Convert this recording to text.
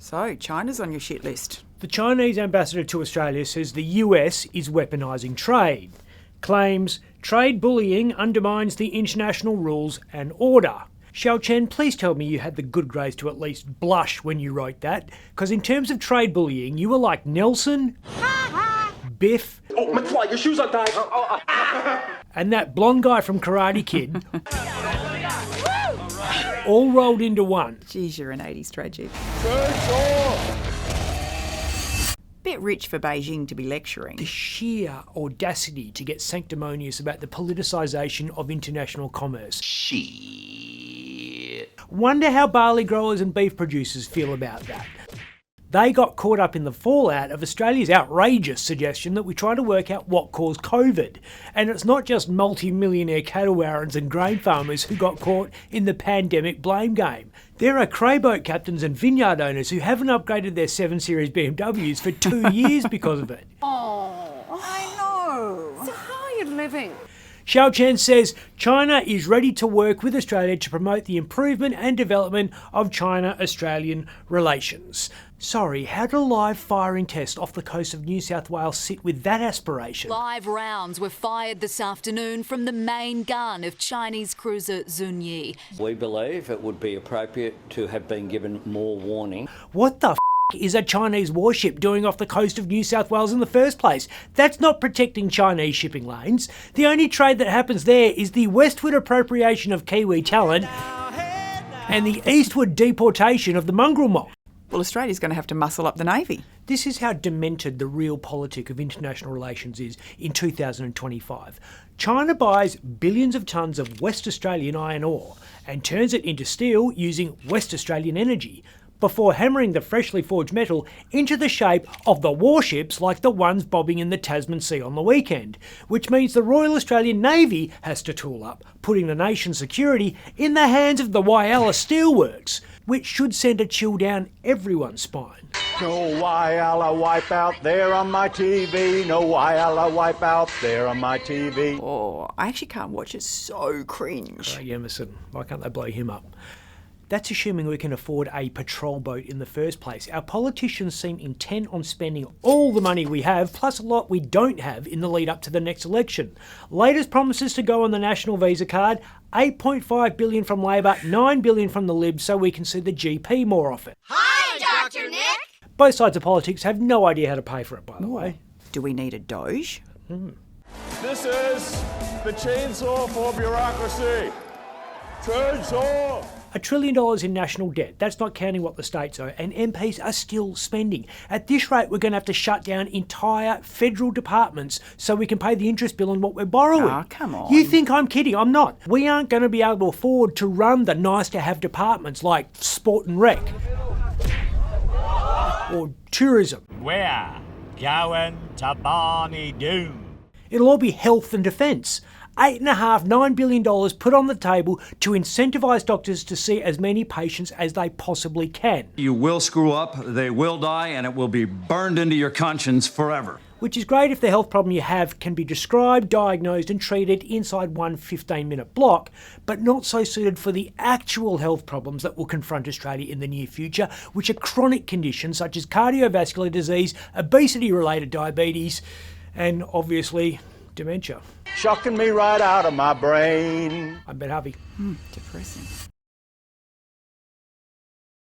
So, China's on your shit list. The Chinese ambassador to Australia says the US is weaponising trade. Claims trade bullying undermines the international rules and order. Xiao Chen, please tell me you had the good grace to at least blush when you wrote that, because in terms of trade bullying, you were like Nelson, Biff, McFly, your shoes are tied. and that blonde guy from Karate Kid, all rolled into one. Geez, you're an 80s tragic. Bit rich for Beijing to be lecturing. The sheer audacity to get sanctimonious about the politicisation of international commerce. Shit. Wonder how barley growers and beef producers feel about that. They got caught up in the fallout of Australia's outrageous suggestion that we try to work out what caused COVID. And it's not just multi-millionaire cattle barons and grain farmers who got caught in the pandemic blame game. There are crayboat captains and vineyard owners who haven't upgraded their 7 Series BMWs for 2 years because of it. Oh, I know. So how are you living? Xiao Chen says China is ready to work with Australia to promote the improvement and development of China-Australian relations. Sorry, how did a live firing test off the coast of New South Wales sit with that aspiration? Live rounds were fired this afternoon from the main gun of Chinese cruiser Zunyi. We believe it would be appropriate to have been given more warning. What the is a Chinese warship doing off the coast of New South Wales in the first place? That's not protecting Chinese shipping lanes. The only trade that happens there is the westward appropriation of Kiwi talent and the eastward deportation of the mongrel mob. Well, Australia's going to have to muscle up the Navy. This is how demented the real politic of international relations is in 2025. China buys billions of tonnes of West Australian iron ore and turns it into steel using West Australian energy, before hammering the freshly forged metal into the shape of the warships like the ones bobbing in the Tasman Sea on the weekend, which means the Royal Australian Navy has to tool up, putting the nation's security in the hands of the Whyalla Steelworks, which should send a chill down everyone's spine. No Whyalla wipeout there on my TV. No Whyalla wipeout there on my TV. Oh, I actually can't watch it. So cringe. Craig Emerson, why can't they blow him up? That's assuming we can afford a patrol boat in the first place. Our politicians seem intent on spending all the money we have, plus a lot we don't have, in the lead up to the next election. Latest promises to go on the national visa card, $8.5 billion from Labor, $9 billion from the Libs, so we can see the GP more often. Hi, Dr. Nick! Both sides of politics have no idea how to pay for it, by the way. Do we need a DOGE? This is the chainsaw for bureaucracy. Chainsaw! $1 trillion in national debt. That's not counting what the states owe, and MPs are still spending. At this rate, we're going to have to shut down entire federal departments so we can pay the interest bill on what we're borrowing. Ah, come on. You think I'm kidding? I'm not. We aren't going to be able to afford to run the nice-to-have departments like sport and rec or tourism. We're going to Barney Doom. It'll all be health and defence. $8.5–9 billion put on the table to incentivise doctors to see as many patients as they possibly can. You will screw up, they will die, and it will be burned into your conscience forever. Which is great if the health problem you have can be described, diagnosed and treated inside one 15-minute block, but not so suited for the actual health problems that will confront Australia in the near future, which are chronic conditions such as cardiovascular disease, obesity-related diabetes, and obviously dementia. Shocking me right out of my brain. I'm Ben Harvey. Depressing.